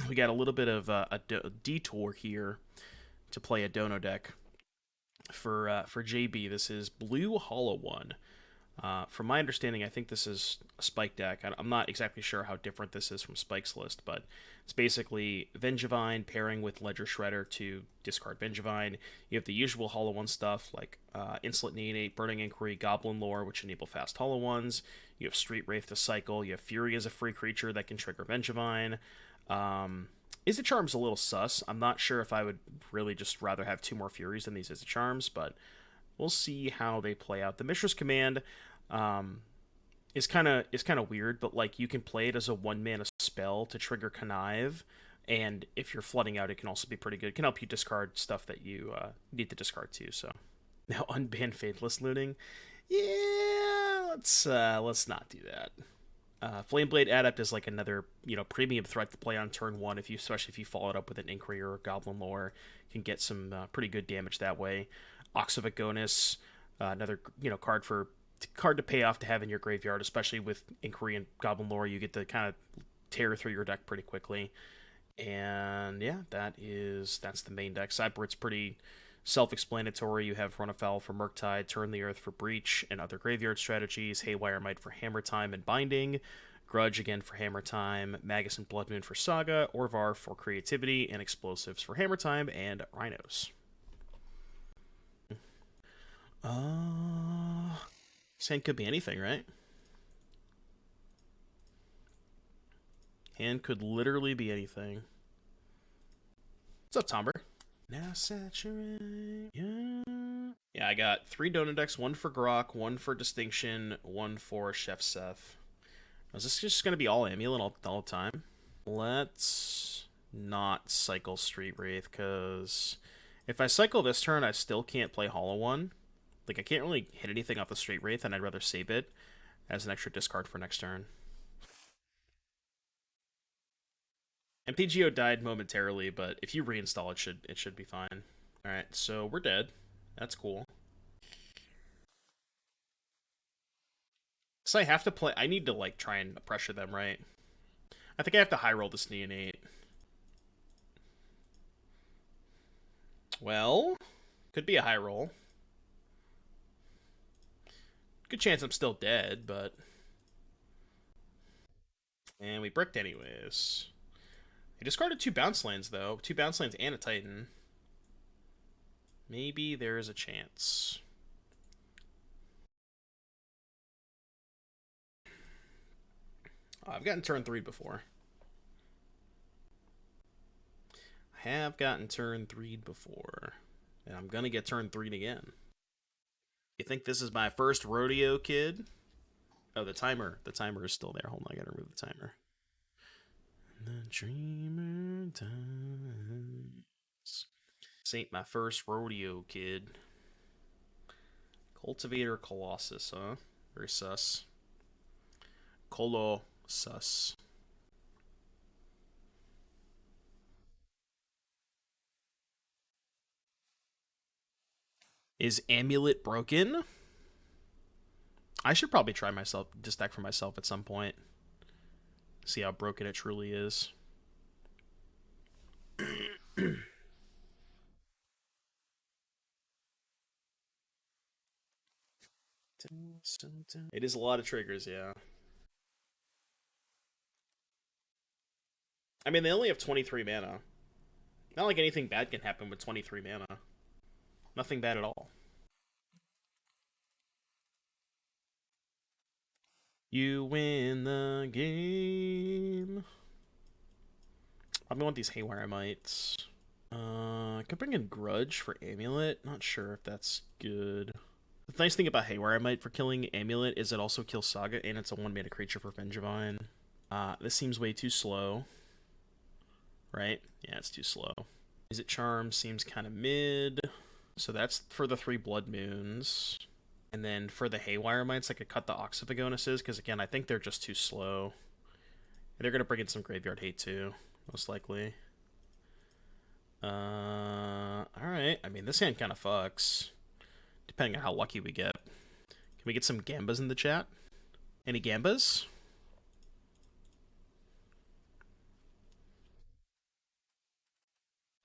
we got a little bit of a detour here to play a Dono deck for JB. This is Blue Hollow One. From my understanding, I think this is a Spike deck. I'm not exactly sure how different this is from Spike's list, but it's basically Vengevine pairing with Ledger Shredder to discard Vengevine. You have the usual Hollow One stuff like Insolent Neonate, Burning Inquiry, Goblin Lore, which enable fast Hollow Ones. You have Street Wraith to cycle. You have Fury as a free creature that can trigger Vengevine. Izzet Charm's a little sus. I'm not sure if I would really just rather have 2 more Furies than these Izzet Charms, but we'll see how they play out. The Mishra's Command is kind of weird, but like you can play it as a 1-mana spell to trigger Connive, and if you're flooding out, it can also be pretty good. It can help you discard stuff that you need to discard too. So now unban Faithless Looting. Yeah, let's not do that. Flameblade Adept is like another, premium threat to play on turn 1, especially if you follow it up with an Inquiry or a Goblin Lore. You can get some pretty good damage that way. Ox of Agonas, another card to pay off to have in your graveyard, especially with Inquiry and Goblin Lore. You get to kind of tear through your deck pretty quickly. And yeah, that's the main deck. Sideboard's pretty self-explanatory. You have Run Afoul for Murktide, Turn the Earth for Breach and other graveyard strategies, Haywire Mite for Hammer Time and Binding, Grudge again for Hammer Time, Magus and Blood Moon for Saga, Orvar for Creativity, and Explosives for Hammer Time and Rhinos. This hand could be anything, right? Hand could literally be anything. What's up, Tomber? Now saturate. Yeah, I got 3 Dono decks, 1 for Grok, 1 for Distinction, 1 for Chef Seth. Is this just going to be all Amulet all the time? Let's not cycle Street Wraith, because if I cycle this turn, I still can't play Hollow One. Like, I can't really hit anything off the Street Wraith, and I'd rather save it as an extra discard for next turn. MTGO died momentarily, but if you reinstall it should be fine. Alright, so we're dead. That's cool. So I have to play... I need to, like, try and pressure them, right? I think I have to high roll this Neonate. Well, could be a high roll. Good chance I'm still dead, but... And we bricked anyways. He discarded 2 bounce lands, though. 2 bounce lands and a Titan. Maybe there is a chance. Oh, I've gotten turn 3 before. I have gotten turn 3 before. And I'm gonna get turn 3 again. You think this is my first rodeo, kid? Oh, the timer is still there. Hold on, I gotta remove the timer. The dreamer dies. This ain't my first rodeo, kid. Cultivator Colossus, huh? Very sus. Colossus. Is Amulet broken? I should probably try this deck for myself at some point. See how broken it truly is. It is a lot of triggers, yeah. I mean, they only have 23 mana. Not like anything bad can happen with 23 mana. Nothing bad at all. You win the game. I want these Haywire Mites. I could bring in Grudge for Amulet. Not sure if that's good. The nice thing about Haywire Mite for killing Amulet is it also kills Saga, and it's a 1-mana creature for Vengevine. This seems way too slow. Right? Yeah, it's too slow. Izzet Charm seems kind of mid. So that's for the 3 Blood Moons. And then for the Haywire Mites, I could cut the Ox of Agonas, because again, I think they're just too slow. And they're going to bring in some graveyard hate too, most likely. Alright. I mean, this hand kind of fucks. Depending on how lucky we get. Can we get some Gambas in the chat? Any Gambas?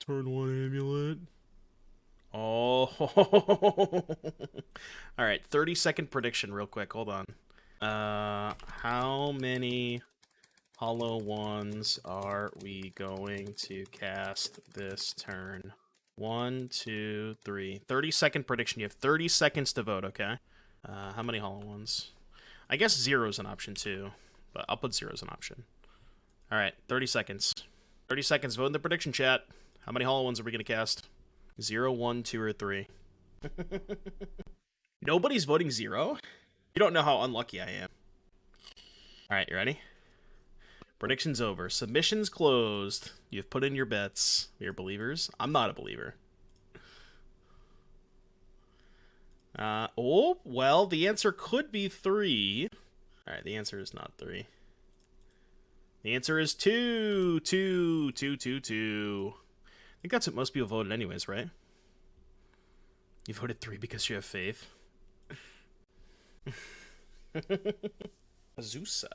Turn 1 amulet. Oh. Alright, 30-second prediction real quick. Hold on. How many hollow ones are we going to cast this turn? 1, 2, 3. 30-second prediction. You have 30 seconds to vote, okay? How many hollow ones? I guess 0 is an option too, but I'll put 0 as an option. Alright, 30 seconds. 30 seconds. Vote in the prediction chat. How many hollow ones are we going to cast? 0, 1, 2, or 3. Nobody's voting 0? You don't know how unlucky I am. Alright, you ready? Prediction's over. Submission's closed. You've put in your bets. You're believers? I'm not a believer. Oh, well, the answer could be 3. Alright, the answer is not 3. The answer is 2. 2, 2, 2, 2. I think that's what most people voted anyways, right? You voted 3 because you have faith. Azusa.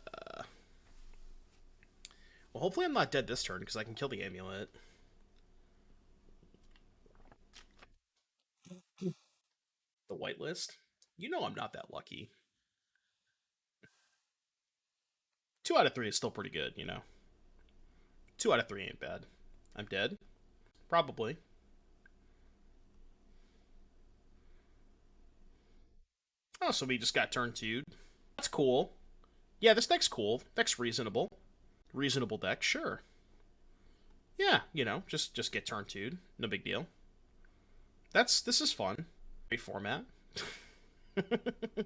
Well, hopefully I'm not dead this turn, because I can kill the amulet. The whitelist? You know I'm not that lucky. 2 out of 3 is still pretty good, you know. 2 out of 3 ain't bad. I'm dead? Probably. Oh, so we just got turn 2'd. That's cool. Yeah, this deck's cool. Deck's reasonable. Reasonable deck, sure. Yeah, you know, just get turn 2'd. No big deal. This is fun. Great format.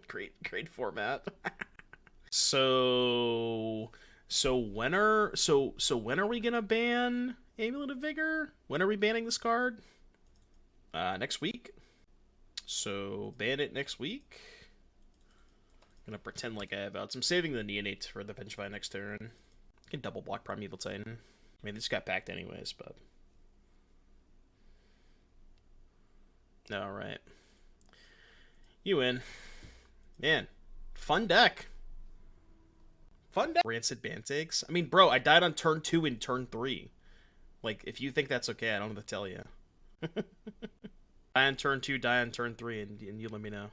great format. So when are we gonna ban Amulet of Vigor? When are we banning this card? Next week. So ban it next week. I'm gonna pretend like I have outs. I'm saving the Neonate for the Vengevine next turn. I can double block Primeval Titan. I mean, this got packed anyways, but... Alright. You win. Man. Fun deck. Fun deck. Rancid Bantigs. I mean, bro, I died on turn 2 and turn 3. Like, if you think that's okay, I don't know what to tell you. Die on turn 2, die on turn 3, and you let me know.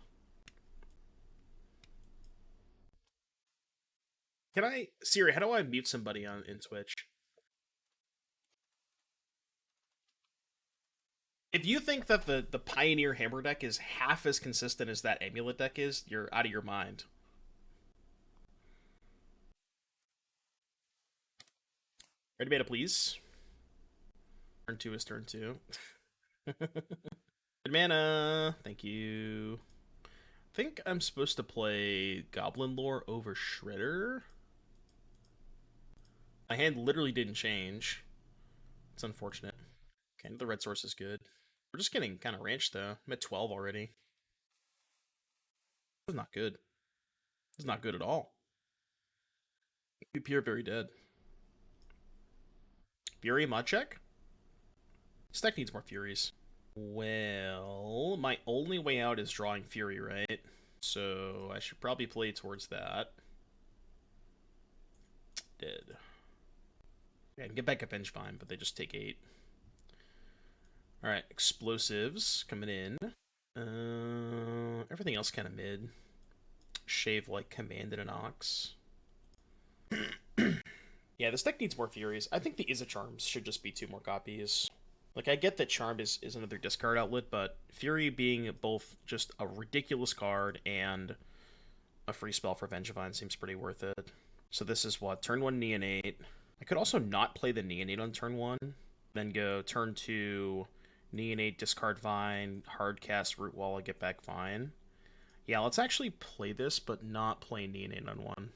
Can I... Siri, how do I mute somebody in Twitch? If you think that the Pioneer Hammer deck is half as consistent as that Amulet deck is, you're out of your mind. Ready, beta, please. Turn 2 is turn 2. Good mana. Thank you. I think I'm supposed to play Goblin Lore over Shredder. My hand literally didn't change. It's unfortunate. Okay, the red source is good. We're just getting kind of ranched, though. I'm at 12 already. This is not good. This is not good at all. We appear very dead. Fury mod check? This deck needs more Furies. Well, my only way out is drawing Fury, right? So I should probably play towards that. Dead. Yeah, I can get back a Vengevine, but they just take 8. Alright, explosives coming in. Everything else kind of mid. Shave like Command and an Ox. Yeah, this deck needs more Furies. I think the Izzet Charms should just be 2 more copies. Like, I get that Charm is another discard outlet, but Fury being both just a ridiculous card and a free spell for Vengevine seems pretty worth it. So this is what? Turn 1 Neonate. I could also not play the Neonate on turn 1. Then go turn 2, Neonate, discard Vine, hardcast Rootwalla, get back Vine. Yeah, let's actually play this, but not play Neonate on 1.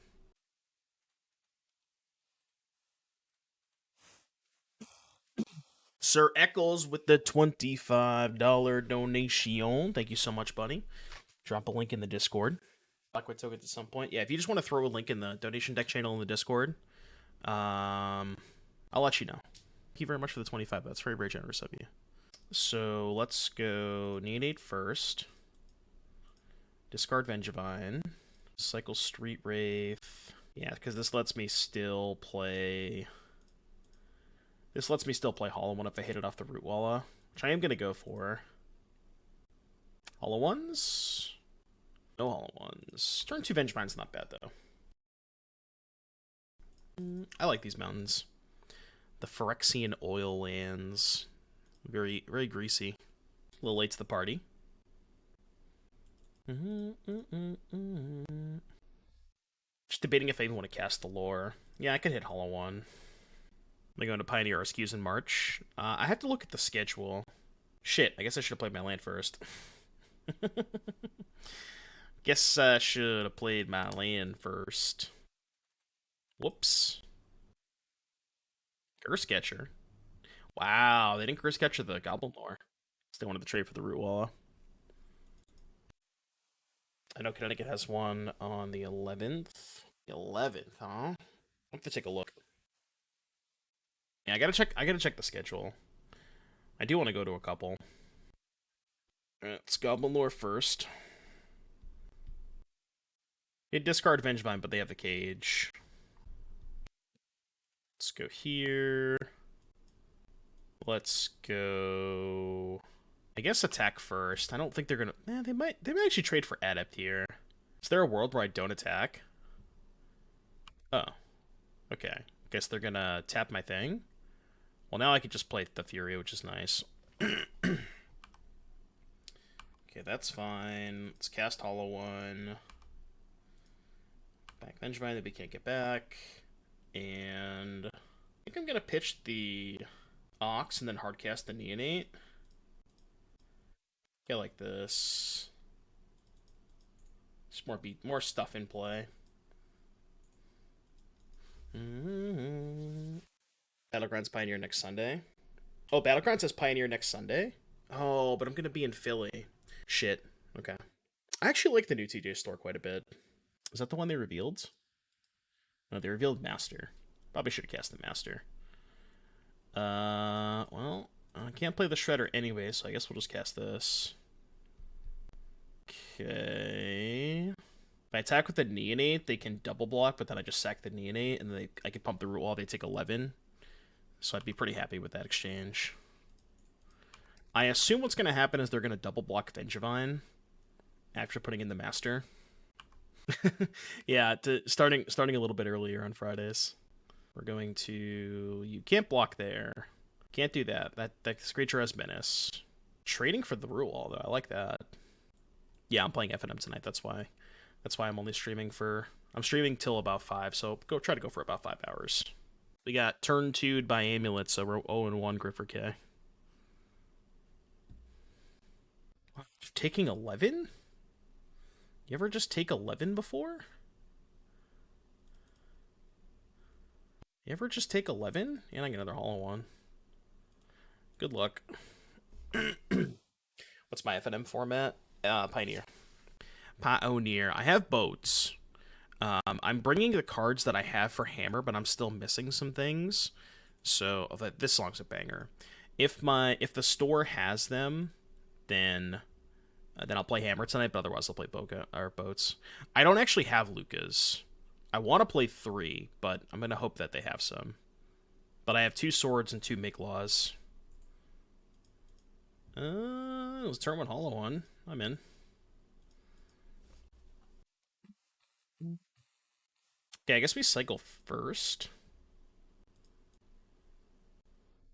Sir Eccles with the $25 donation. Thank you so much, buddy. Drop a link in the Discord. Blackwood Token at some point. Yeah, if you just want to throw a link in the donation deck channel in the Discord, I'll let you know. Thank you very much for the 25. That's very, very generous of you. So let's go Neonate first. Discard Vengevine. Cycle Street Wraith. Yeah, because this lets me still play... This lets me still play Hollow One if I hit it off the Rootwalla, which I am going to go for. Hollow Ones? No Hollow Ones. Turn 2 Vengevine's not bad, though. I like these mountains. The Phyrexian oil lands. Very, very greasy. A little late to the party. Just debating if I even want to cast the lore. Yeah, I could hit Hollow One. I'm going to Pioneer Rescues in March. I have to look at the schedule. Shit, I guess I should have played my land first. Guess I should have played my land first. Whoops. Curse Catcher. Wow, they didn't Curse Catcher the Goblin Lore. They wanted to trade for the Rootwalla. I know Connecticut has one on the 11th. The 11th, huh? I have to take a look. Yeah, I gotta check the schedule. I do want to go to a couple. It's Goblin Lore first. They discard Vengevine, but they have the cage. Let's go here. Let's go... I guess attack first. I don't think they're gonna... They might actually trade for Adept here. Is there a world where I don't attack? Oh. Okay. Guess they're gonna tap my thing. Well, now I can just play the Fury, which is nice. Okay, that's fine. Let's cast Hollow One. Back Vengevine that we can't get back. And I think I'm gonna pitch the Ox and then hardcast the Neonate. Okay, like this. Just more stuff in play. Battlegrounds Pioneer next Sunday. Oh, Battlegrounds has Pioneer next Sunday? Oh, but I'm gonna be in Philly. Shit. Okay. I actually like the new TJ store quite a bit. Is that the one they revealed? No, they revealed Master. Probably should have cast the Master. Well, I can't play the Shredder anyway, so I guess we'll just cast this. Okay. If I attack with the Neonate, they can double block, but then I just sack the Neonate, and then I can pump the Rootwalla, they take 11. So I'd be pretty happy with that exchange. I assume what's going to happen is they're going to double block Vengevine after putting in the Master. Yeah, starting a little bit earlier on Fridays. We're going to... You can't block there. Can't do that. That creature has Menace. Trading for the Rootwalla, though. I like that. Yeah, I'm playing F&M tonight. That's why I'm only streaming for... I'm streaming till about 5, so try to go for about 5 hours. We got turn 2'd by Amulet, so we're 0-1 Griffer K. Taking 11? You ever just take 11 before? You ever just take 11? And I get another Hollow One. Good luck. What's my F&M format? Pioneer. Pioneer. I have boats. I'm bringing the cards that I have for Hammer, but I'm still missing some things. So this song's a banger. If the store has them, then I'll play Hammer tonight. But otherwise, I'll play boats. I don't actually have Lucas. I want to play 3, but I'm gonna hope that they have some. But I have 2 swords and 2 make laws. Let's turn 1 Hollow One. I'm in. Okay, I guess we cycle first.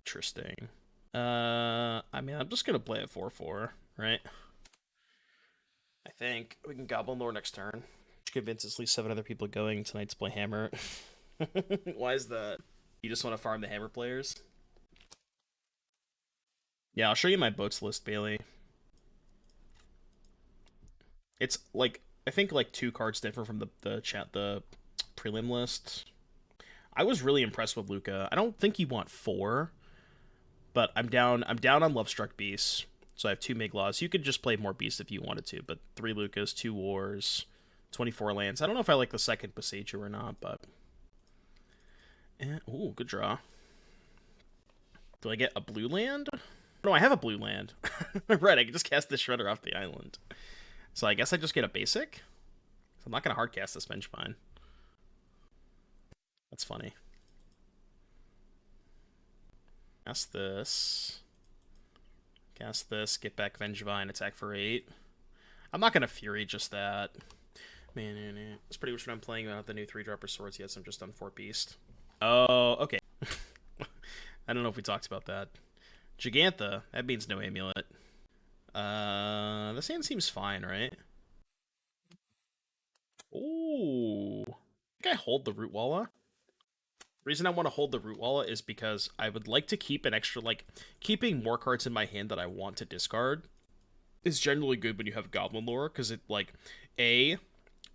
Interesting. I mean, I'm just gonna play a 4/4, right? I think we can Goblin Lore next turn. Which convinces at least 7 other people going tonight to play Hammer. Why is that? You just want to farm the Hammer players? Yeah, I'll show you my boats list, Bailey. It's like, I think like 2 cards different from the prelim list. I was really impressed with Luca. I don't think you want 4, but I'm down on Lovestruck Beasts. So I have 2 Miglaws. You could just play more Beasts if you wanted to, but 3 Lucas, 2 Wars, 24 lands. I don't know if I like the second Boseiju or not, but... Ooh, good draw. Do I get a blue land? No, I have a blue land. Right, I can just cast this Shredder off the island. So I guess I just get a basic? I'm not going to hardcast this Vengevine. That's funny. Cast this. Cast this. Get back Vengevine. Attack for 8. I'm not gonna Fury just that. Man, it's pretty much what I'm playing without the new 3-dropper swords yet, so I'm just on Fort Beast. Oh, okay. I don't know if we talked about that. Gigantha. That means no amulet. This hand seems fine, right? Ooh. I think I hold the Rootwalla. The reason I want to hold the Rootwalla is because I would like to keep an extra, like, keeping more cards in my hand that I want to discard is generally good when you have Goblin Lore, because it, like,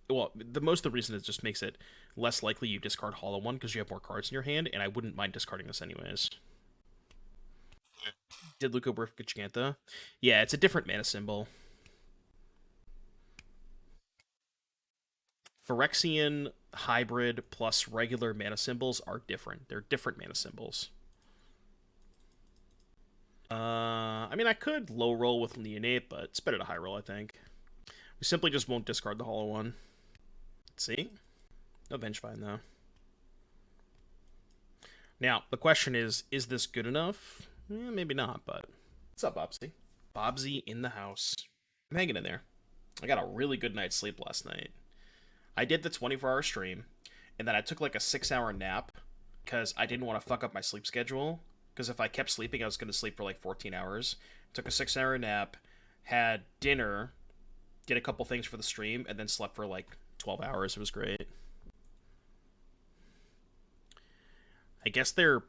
well, the reason it just makes it less likely you discard Hollowvine because you have more cards in your hand, and I wouldn't mind discarding this anyways. Did Luco work with Gigantha? Yeah, it's a different mana symbol. Phyrexian hybrid plus regular mana symbols are different. They're different mana symbols. I mean, I could low roll with Neonate, but it's better to high roll, I think. We simply just won't discard the Hollowvine. Let's see. No Vengevine, though. Now, the question is this good enough? Maybe not, but... What's up, Bobsy? Bobsy in the house. I'm hanging in there. I got a really good night's sleep last night. I did the 24-hour stream, and then I took like a 6-hour nap because I didn't want to fuck up my sleep schedule. Because if I kept sleeping, I was going to sleep for like 14 hours. Took a 6-hour nap, had dinner, did a couple things for the stream, and then slept for like 12 hours. It was great. I guess are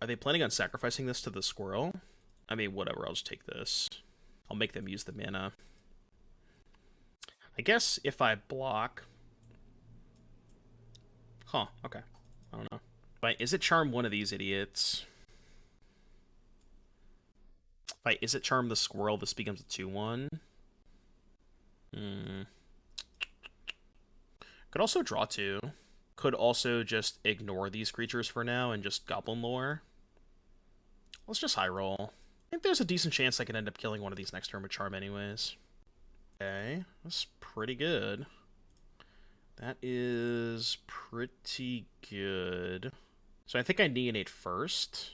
they planning on sacrificing this to the squirrel? I mean, whatever, I'll just take this. I'll make them use the mana. I guess if I block... Huh, okay. I don't know. But Izzet Charm one of these idiots... If I Izzet Charm the squirrel, this becomes a 2-1. Could also draw 2. Could also just ignore these creatures for now and just Goblin Lore. Let's just high roll. I think there's a decent chance I can end up killing one of these next turn with Charm anyways. Okay, that's pretty good. That is pretty good. So I think I Neonate first.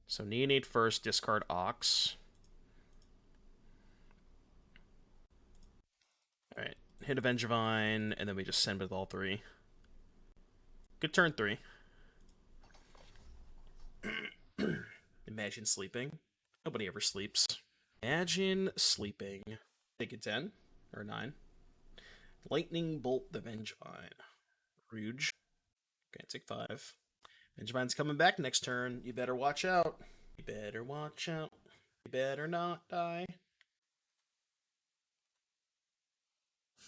So Neonate first, discard Ox. Alright, hit a Vengevine, and then we just send with all 3. Good turn 3. Imagine sleeping. Nobody ever sleeps. Imagine sleeping. Take a 10 or 9. Lightning Bolt the Vengevine. Rouge. Okay, take 5. Vengevine's coming back next turn. You better watch out. You better watch out. You better not die.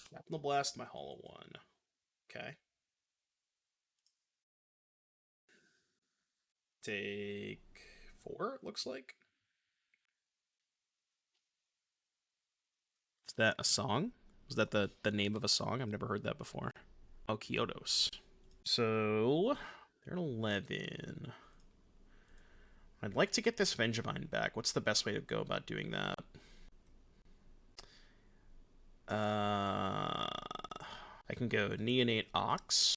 Slap the blast my Hollowvine. Okay. Take 4, it looks like. Is that a song? Was that the name of a song? I've never heard that before. Oh, Kyotos. So, they're at 11. I'd like to get this Vengevine back. What's the best way to go about doing that? I can go Neonate Ox.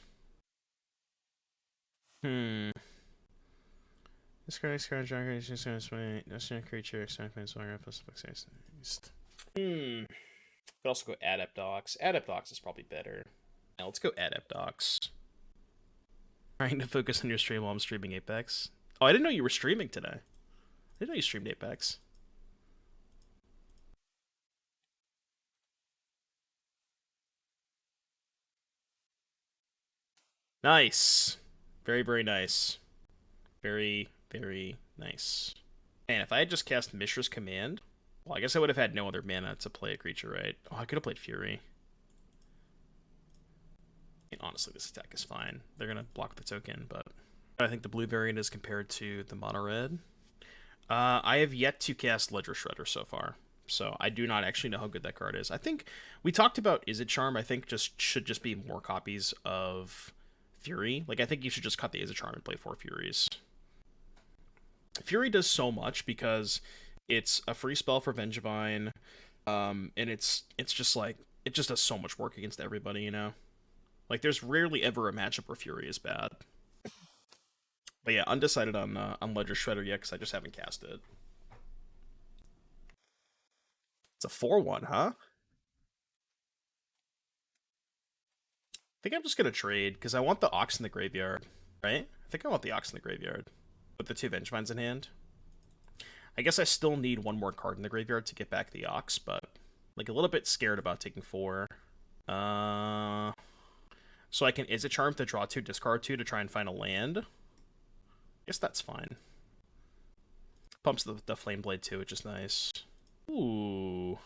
This card creature, could also go Adept Ox. Adept Ox is probably better. Now let's go Adept Ox. Trying to focus on your stream while I'm streaming Apex. Oh, I didn't know you were streaming today. I didn't know you streamed Apex. Nice. Very, very nice. Very, very nice. And if I had just cast Mishra's Command, well, I guess I would have had no other mana to play a creature, right? Oh, I could have played Fury. And honestly, this attack is fine. They're going to block the token, but I think the blue variant is compared to the mono red. I have yet to cast Ledger Shredder so far, so I do not actually know how good that card is. I think we talked about Izzet Charm. I think should just be more copies of Fury. Like, I think you should just cut the Izzet Charm and play 4 Furies. Fury does so much because it's a free spell for Vengevine, and it's just like, it just does so much work against everybody, you know? Like, there's rarely ever a matchup where Fury is bad. But yeah, undecided on Ledger Shredder yet, because I just haven't cast it. It's a 4/1, huh? I think I'm just gonna trade, because I want the Ox in the graveyard, right? I think I want the Ox in the graveyard. With the 2 Vengevines in hand. I guess I still need one more card in the graveyard to get back the Ox, but like a little bit scared about taking 4. So I can Izzet Charm to draw 2, discard 2 to try and find a land. Guess that's fine. Pumps the Flameblade too, which is nice. Ooh.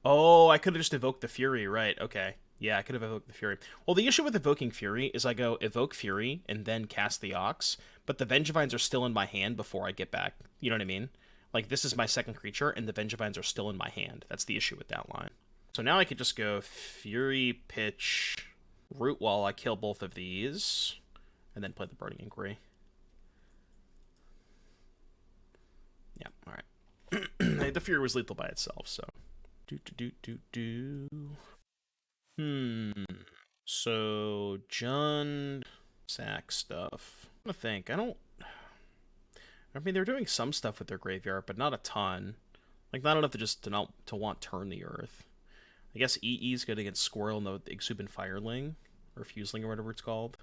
Oh, I could have just evoked the Fury, right? Okay. Yeah, I could have evoked the Fury. Well, the issue with evoking Fury is I go evoke Fury and then cast the Ox, but the Vengevines are still in my hand before I get back. You know what I mean? Like, this is my second creature, and the Vengevines are still in my hand. That's the issue with that line. So now I could just go Fury, pitch, Rootwalla, kill both of these, and then play the Burning Inquiry. Yeah, alright. The Fury was lethal by itself, so... So, Jund, sack stuff. I'm gonna think. I mean, they're doing some stuff with their graveyard, but not a ton. Like, not enough to just to want Turn the Earth. I guess EE's good against Squirrel and the Exuberant Fireling, or Fuseling, or whatever it's called.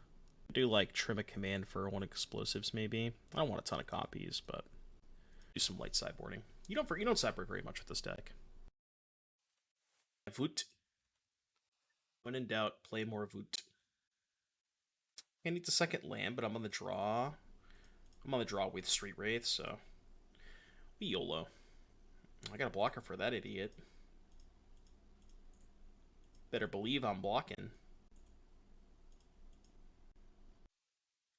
Do, like, trim a command for 1 explosives, maybe. I don't want a ton of copies, but do some light sideboarding. You don't sideboard very much with this deck. Voot. When in doubt, play more Voot. I need the second land, but I'm on the draw. I'm on the draw with Street Wraith, so we YOLO. I got a blocker for that idiot. Better believe I'm blocking.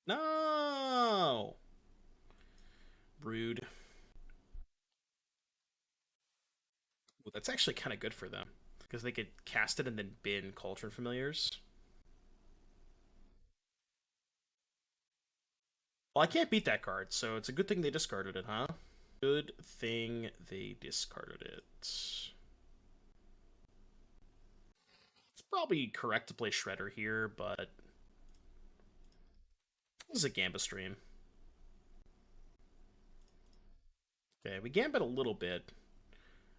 No! Brood. Well, that's actually kind of good for them, because they could cast it and then bin Cauldron Familiars. Well, I can't beat that card, so it's a good thing they discarded it, huh? Good thing they discarded it. It's probably correct to play Shredder here, but this is a Gambit stream. Okay, we Gambit a little bit.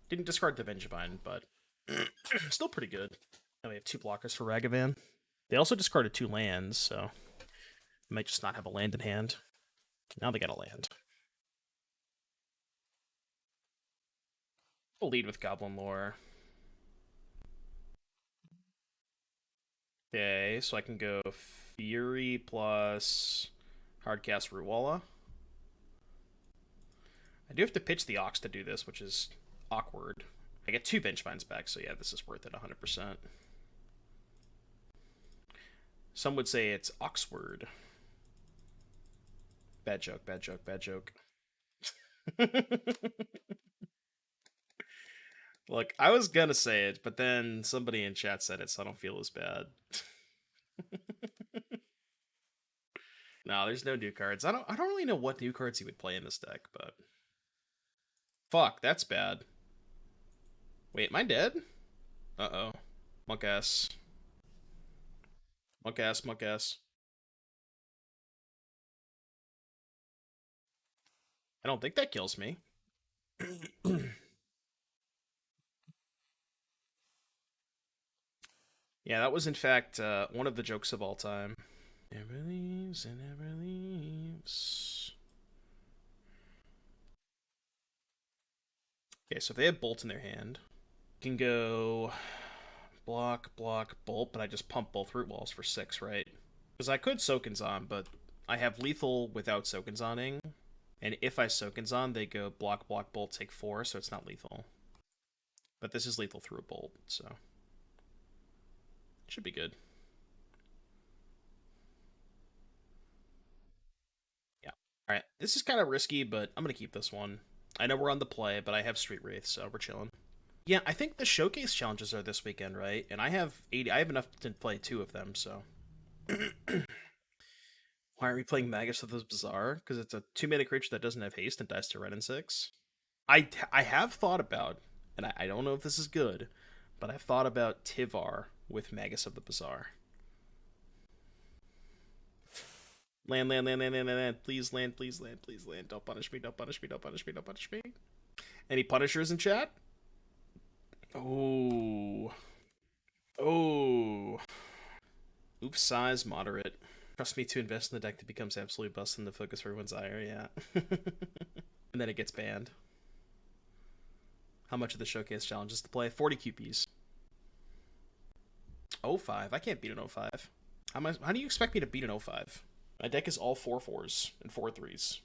Didn't discard the Vengevine, but still pretty good. And we have 2 blockers for Ragavan. They also discarded 2 lands, so might just not have a land in hand. Now they got a land. We'll lead with Goblin Lore. Okay, so I can go Fury plus Hardcast Rootwalla. I do have to pitch the Ox to do this, which is awkward. I get 2 Vengevines back, so yeah, this is worth it 100%. Some would say it's Oxword. Bad joke, bad joke, bad joke. Look, I was gonna say it, but then somebody in chat said it, so I don't feel as bad. No, there's no new cards. I don't really know what new cards he would play in this deck, but fuck, that's bad. Wait, am I dead? Uh-oh. Monk ass. Monk ass, monk ass. I don't think that kills me. Yeah, that was in fact one of the jokes of all time. Never leaves and never leaves. Okay, so if they have Bolt in their hand, you can go block, block, Bolt, but I just pump both root walls for 6, right? Because I could Sokenzan, but I have lethal without Sokenzaning. And if I Sokenzan, they go block, block, Bolt, take 4, so it's not lethal. But this is lethal through a Bolt, so should be good. Yeah. Alright, this is kind of risky, but I'm going to keep this one. I know we're on the play, but I have Street Wraith, so we're chilling. Yeah, I think the showcase challenges are this weekend, right? And I have 80. I have enough to play 2 of them, so. Why are we playing Magus of the Bazaar? Because it's a 2-mana creature that doesn't have haste and dies to red and 6. I have thought about, and I don't know if this is good, but I've thought about Tivar with Magus of the Bazaar. Land, land, land, land, land, land, land. Please land, please land, please land. Don't punish me, don't punish me, don't punish me, don't punish me. Any punishers in chat? Oh. Oh. Oops, size, moderate. Trust me to invest in the deck that becomes absolutely busted in the focus for everyone's ire, yeah. And then it gets banned. How much of the showcase challenge is to play? 40 QPs. 05? I can't beat an 05. How do you expect me to beat an 05? My deck is all 4/4s and 4/3s.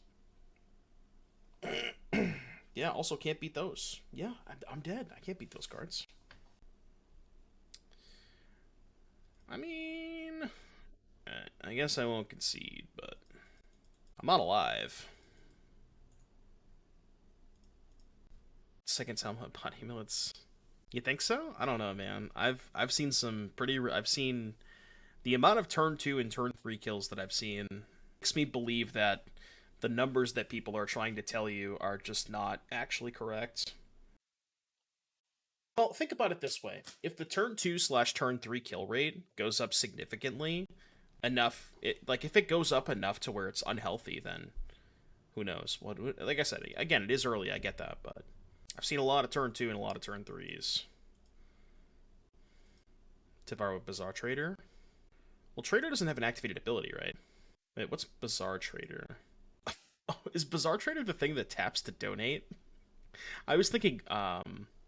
Yeah, also can't beat those. Yeah, I'm dead. I can't beat those cards. I mean, I guess I won't concede, but I'm not alive. Second time body millets. You think so? I don't know, man. I've seen some pretty. I've seen the amount of turn 2 and turn 3 kills that I've seen makes me believe that the numbers that people are trying to tell you are just not actually correct. Well, think about it this way. If the turn 2/turn 3 kill rate goes up significantly enough, if it goes up enough to where it's unhealthy, then who knows? Like I said, again, it is early, I get that, but I've seen a lot of turn 2 and a lot of turn 3s. Tivar with Bizarre Trader. Well, Trader doesn't have an activated ability, right? Wait, what's Bizarre Trader? Oh, is Bizarre Trader the thing that taps to donate? I was thinking,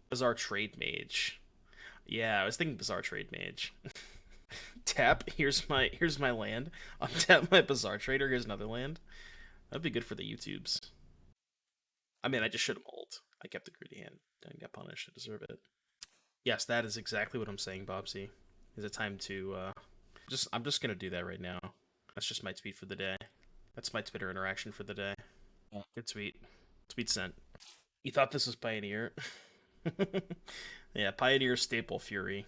Bizarre Trade Mage. Yeah, I was thinking Bizarre Trade Mage. Tap, here's my land. Untap my Bizarre Trader, here's another land. That'd be good for the YouTubes. I mean, I just should have mulled. I kept the greedy hand. Didn't get punished. I deserve it. Yes, that is exactly what I'm saying, Bobsy. Is it time to, I'm just gonna do that right now. That's just my tweet for the day. That's my Twitter interaction for the day. Yeah. Good tweet. Tweet sent. You thought this was Pioneer? Yeah, Pioneer staple Fury.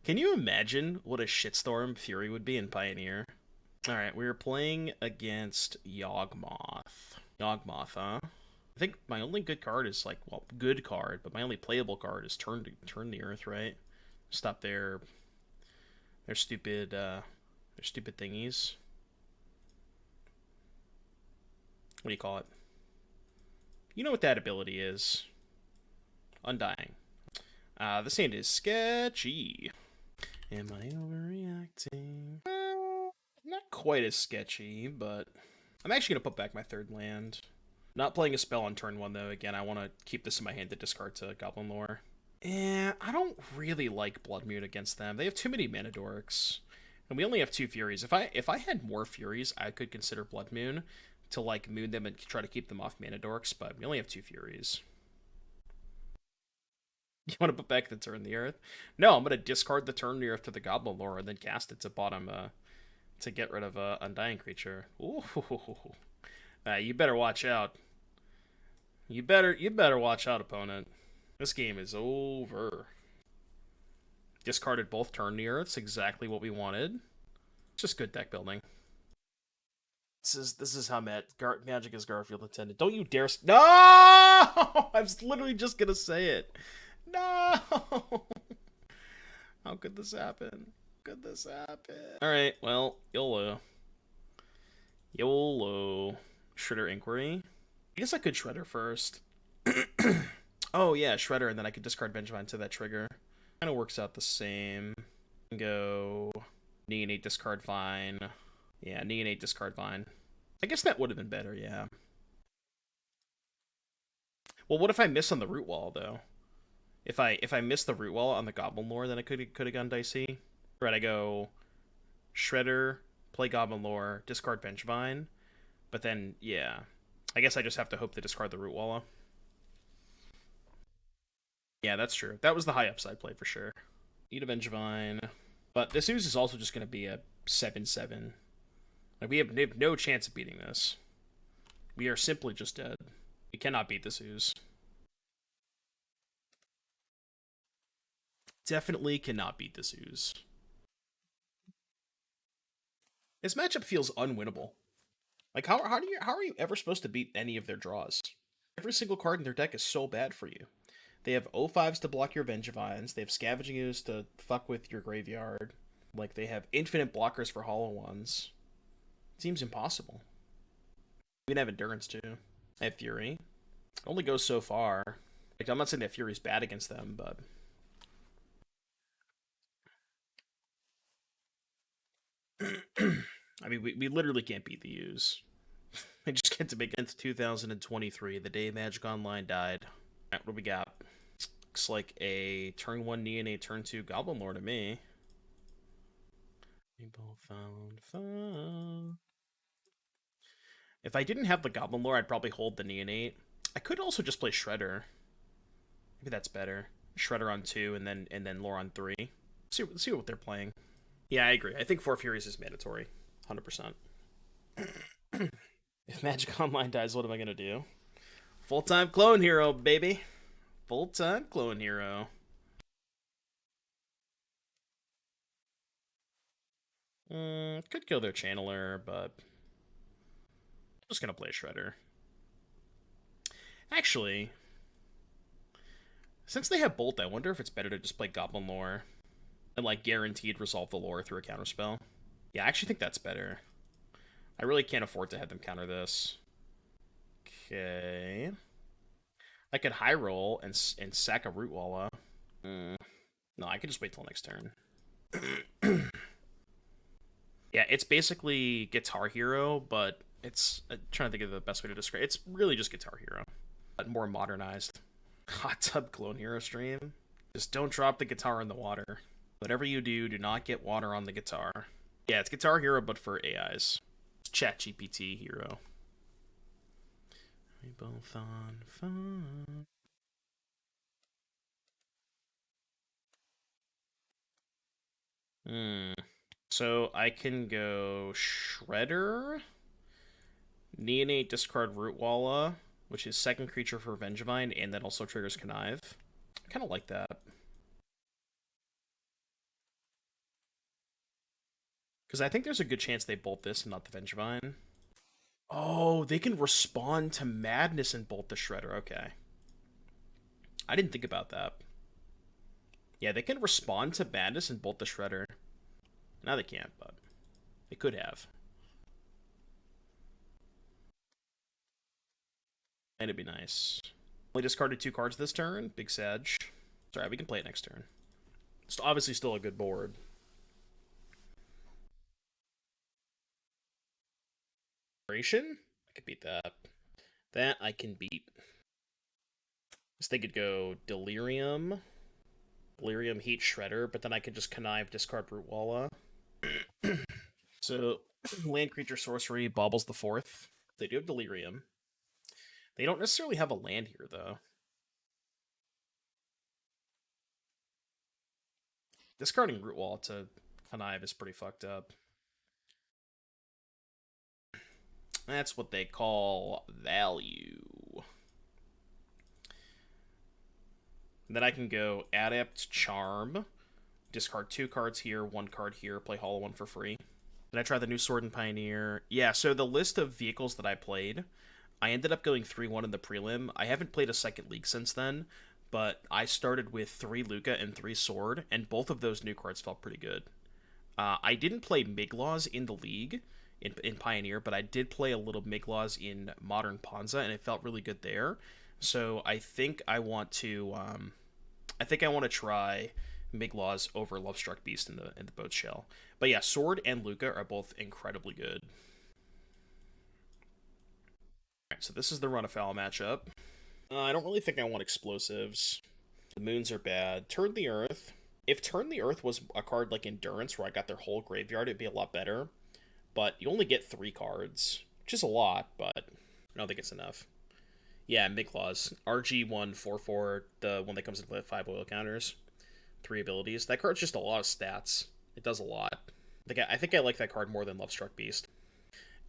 Can you imagine what a shitstorm Fury would be in Pioneer? Alright, we're playing against Yawgmoth. Yawgmoth, huh? I think my only good card is good card, but my only playable card is Turn the Earth, right? Stop their stupid thingies. What do you call it? You know what that ability is. Undying. This hand is sketchy. Am I overreacting? Not quite as sketchy, but I'm actually going to put back my third land. Not playing a spell on turn 1, though. Again, I want to keep this in my hand to discard to Goblin Lore. I don't really like Blood Moon against them. They have too many mana dorks. And we only have 2 Furies. If I had more Furies, I could consider Blood Moon to, moon them and try to keep them off mana dorks, but we only have 2 Furies. You want to put back the Turn the Earth? No, I'm going to discard the Turn the Earth to the Goblin Lore and then cast it to bottom to get rid of a Undying creature. Ooh. You better watch out. You better watch out, opponent. This game is over. Discarded both Turn the Earths, exactly what we wanted. It's just good deck building. This is how Magic is Garfield intended. Don't you dare! No! I was literally just gonna say it. No! How could this happen? Could this happen? All right. Well, YOLO. YOLO. Shredder Inquiry. I guess I could Shredder first. Oh yeah, Shredder, and then I could discard Vengevine to that trigger. Kind of works out the same. Go Neonate, discard Vine. Yeah, Neonate, discard Vine. I guess that would have been better, yeah. Well, what if I miss on the Rootwalla, though? If I miss the Rootwalla on the Goblin Lore, then it could have gone dicey. Right, I go Shredder, play Goblin Lore, discard Vengevine, but then, yeah. I guess I just have to hope to discard the Rootwalla. Yeah, that's true. That was the high upside play for sure. Eat a Vengevine. But this ooze is also just going to be a 7/7. We have no chance of beating this. We are simply just dead. We cannot beat this ooze. Definitely cannot beat this ooze. This matchup feels unwinnable. How are you ever supposed to beat any of their draws? Every single card in their deck is so bad for you. They have O5s to block your Vengevines. They have Scavenging Ooze to fuck with your graveyard. They have infinite blockers for Hollow Ones. Seems impossible. We can have Endurance too. I have Fury. It only goes so far. Like, I'm not saying that Fury's bad against them, but... I mean, we literally can't beat the U's. I just get to make it to 2023, the day Magic Online died. Alright, what do we got? Looks like a turn 1 Neonate, turn 2 Goblin Lore to me. We both found fun. If I didn't have the Goblin Lore, I'd probably hold the Neonate. I could also just play Shredder. Maybe that's better. Shredder on 2 and then Lore on 3. Let's see what they're playing. Yeah, I agree. I think 4 Furies is mandatory. 100%. If Magic Online dies, what am I going to do? Full-time clone hero, baby. Full-time clone hero. Could kill their Channeler, but... I'm just going to play Shredder. Actually... Since they have Bolt, I wonder if it's better to just play Goblin Lore and, like, guaranteed resolve the lore through a counterspell. Yeah, I actually think that's better. I really can't afford to have them counter this. Okay. I could high roll and sack a Rootwalla. No, I could just wait till next turn. Yeah, it's basically Guitar Hero, but it's... I'm trying to think of the best way to describe it. It's really just Guitar Hero, but more modernized. Hot Tub Clone Hero stream. Just don't drop the guitar in the water. Whatever you do, do not get water on the guitar. Yeah, it's Guitar Hero, but for AIs. It's ChatGPT Hero. We both on fun. So I can go Shredder, Neonate, discard Rootwalla, which is second creature for Vengevine, and that also triggers Connive. I kind of like that. Because I think there's a good chance they bolt this and not the Vengevine. Oh, they can respond to Madness and bolt the Shredder. Okay. I didn't think about that. Yeah, they can respond to Madness and bolt the Shredder. Now they can't, but they could have. And it'd be nice. Only discarded 2 cards this turn. Big Sag. Sorry, we can play it next turn. It's obviously still a good board. I could beat that. That I can beat. So they could go Delirium. Delirium, Heat, Shredder, but then I could just Connive, discard Rootwalla. So, land creature sorcery, baubles the 4th. They do have Delirium. They don't necessarily have a land here, though. Discarding Rootwalla to Connive is pretty fucked up. That's what they call value. And then I can go Adept, Charm, discard 2 cards here, 1 card here, play Hollowvine for free. Did I try the new Sword and Pioneer? Yeah, so the list of vehicles that I played, I ended up going 3-1 in the prelim. I haven't played a second league since then, but I started with 3 Luca and 3 Sword, and both of those new cards felt pretty good. I didn't play Miglaws in the league, in Pioneer, but I did play a little Miglaws in Modern Ponza, and it felt really good there. So I think I want to try Miglaws over Lovestruck Beast in the Boat Shell. But yeah, Sword and Luca are both incredibly good. Alright, so this is the Run Afoul matchup. I don't really think I want explosives. The moons are bad. Turn the Earth. If Turn the Earth was a card like Endurance, where I got their whole graveyard, it'd be a lot better. But you only get 3 cards, which is a lot, but I don't think it's enough. Yeah, Miglaws. RG1, 4/4, the one that comes in with 5 oil counters. 3 abilities. That card's just a lot of stats. It does a lot. I think I like that card more than Lovestruck Beast.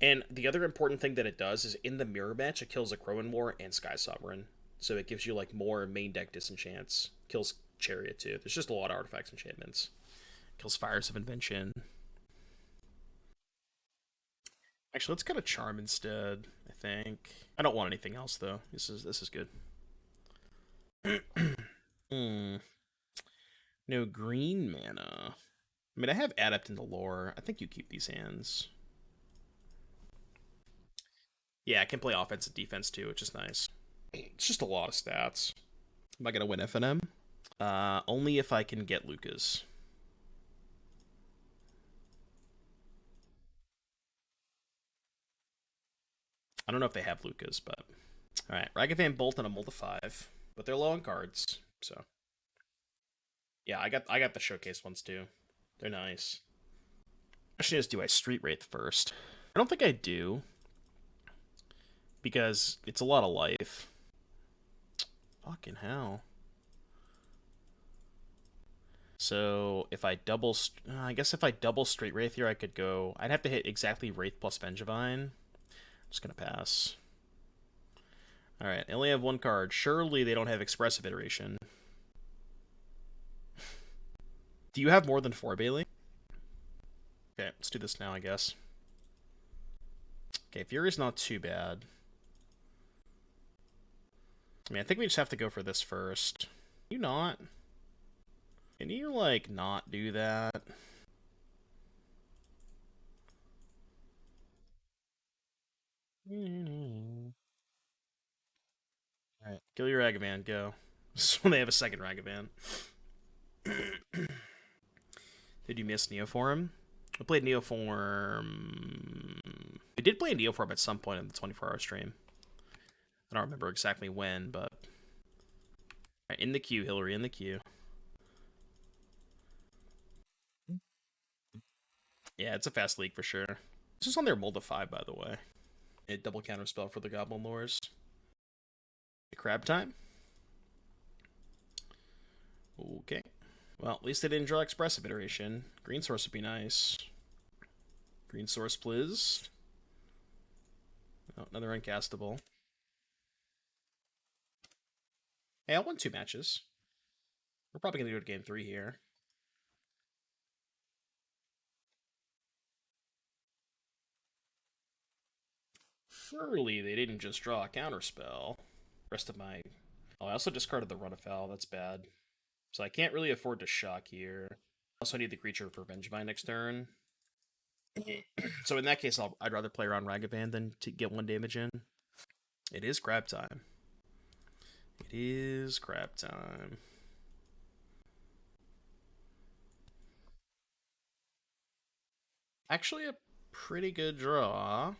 And the other important thing that it does is in the mirror match, it kills a Crowin War and Sky Sovereign. So it gives you like more main deck disenchants. Kills Chariot too. There's just a lot of artifacts enchantments. Kills Fires of Invention. Actually, let's get a Charm instead, I think. I don't want anything else though. This is good. No green mana. I mean, I have Adept in the lore. I think you keep these hands. Yeah, I can play offense and defense too, which is nice. It's just a lot of stats. Am I gonna win FNM? Only if I can get Lucas. I don't know if they have Lucas, but alright. Ragavan Bolt and a Mold of 5. But they're low on cards, so. Yeah, I got the showcase ones too. They're nice. Question is, do I Street Wraith first? I don't think I do. Because it's a lot of life. Fucking hell. So if I double, I guess if I double Street Wraith here, I could go. I'd have to hit exactly Wraith plus Vengevine. I'm just gonna pass. All right, I only have one card. Surely they don't have Expressive Iteration. Do you have more than 4, Bailey? Okay, let's do this now, I guess. Okay, Fury's not too bad. I mean, I think we just have to go for this first. You not? Can you, like, not do that? Alright, kill your Ragavan, go. This is when they have a second Ragavan. Did you miss Neoform? I played Neoform... We did play Neoform at some point in the 24-hour stream. I don't remember exactly when, but... Right, in the queue, Hillary, in the queue. Yeah, it's a fast league for sure. This is on their Mold of 5, by the way. A double counter spell for the Goblin Lores. Crab time? Okay. Well, at least they didn't draw Expressive Iteration. Green Source would be nice. Green Source, please. Oh, another uncastable. Hey, I won 2 matches. We're probably going to go to game 3 here. Surely they didn't just draw a counterspell. Rest of my... Oh, I also discarded the Run Afoul. That's bad. So I can't really afford to shock here. I also need the creature for Vengevine next turn. So in that case, I'd rather play around Ragavan than to get 1 damage in. It is crab time. It is crab time. Actually, a pretty good draw.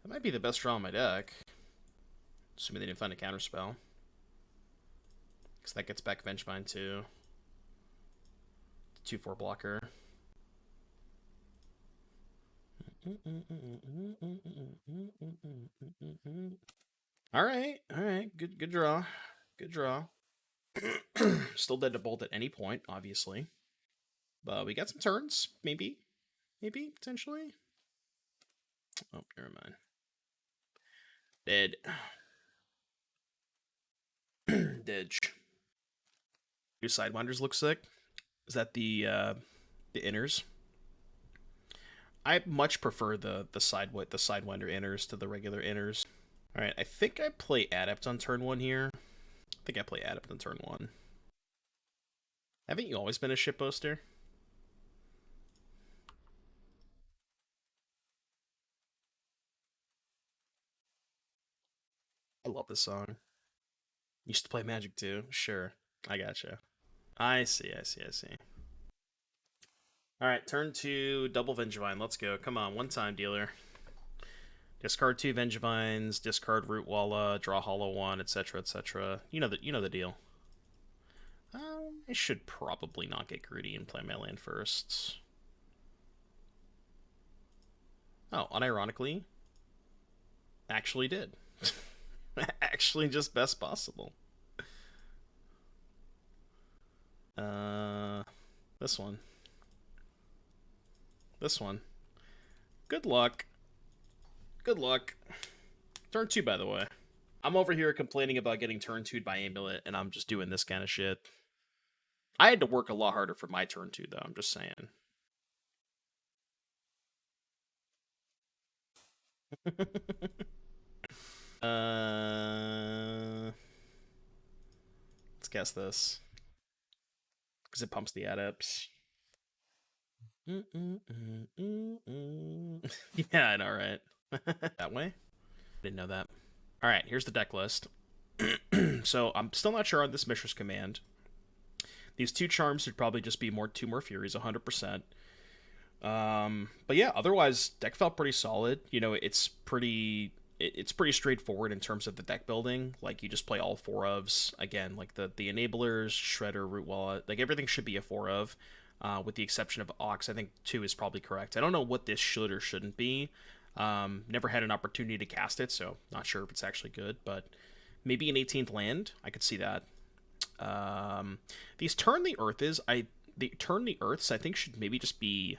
That might be the best draw in my deck. Assuming they didn't find a counterspell. Because that gets back Vengevine too. 2/4 blocker. Alright, good draw. Good draw. Still dead to bolt at any point, obviously. But we got some turns, maybe. Maybe, potentially. Oh, never mind. Dead. Didge. Your Sidewinders look sick. Is that the inners? I much prefer the Sidewinder inners to the regular inners. Alright, I think I play Adept on turn 1 here. I think I play Adept on turn 1. Haven't you always been a shitposter? I love this song. Used to play Magic too. Sure. I gotcha. I see. Alright, turn 2, double Vengevine. Let's go. Come on, one time, dealer. Discard 2 Vengevines, discard Rootwalla, draw Hollow 1, etc., etc. You know the deal. I should probably not get greedy and play my land first. Oh, unironically, actually did. Actually, just best possible. This one. This one. Good luck. Good luck. Turn 2, by the way. I'm over here complaining about getting turn 2'd by Amulet, and I'm just doing this kind of shit. I had to work a lot harder for my turn 2, though. I'm just saying. Let's guess this. Because it pumps the adepts. Yeah, I know, right? That way? didn't know that. All right, here's the deck list. So I'm still not sure on this Mishra's command. These 2 charms should probably just be 2 more Furies, 100%. But yeah, otherwise, deck felt pretty solid. You know, it's pretty straightforward in terms of the deck building. Like, you just play all 4 ofs. Again, like the Enablers, Shredder, Rootwalla, like everything should be a 4 of, with the exception of Ox. I think 2 is probably correct. I don't know what this should or shouldn't be. Never had an opportunity to cast it, so not sure if it's actually good, but maybe an 18th land. I could see that. These Turn the Earths, I think should maybe just be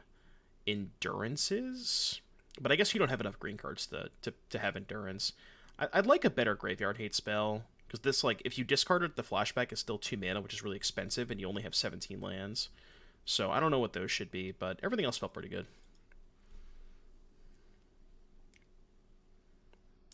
Endurances, but I guess you don't have enough green cards to have Endurance. I'd like a better Graveyard Hate spell, because this, like, if you discard it, the flashback is still 2 mana, which is really expensive, and you only have 17 lands. So I don't know what those should be, but everything else felt pretty good.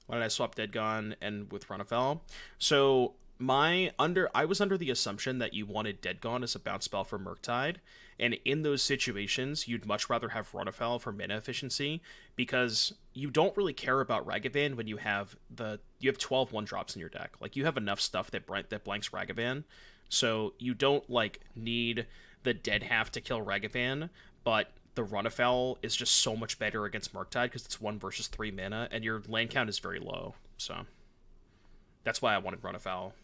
Why did I swap Dead Gone and with Run Afoul? So I was under the assumption that you wanted Dead Gone as a bounce spell for Murktide, and in those situations, you'd much rather have Run Afoul for mana efficiency, because you don't really care about Ragavan when you have 12 1-drops in your deck. Like, you have enough stuff that blanks Ragavan, so you don't, like, need the Dead Half to kill Ragavan, but the Run Afoul is just so much better against Murktide because it's 1 versus 3 mana, and your land count is very low, so that's why I wanted Run Afoul.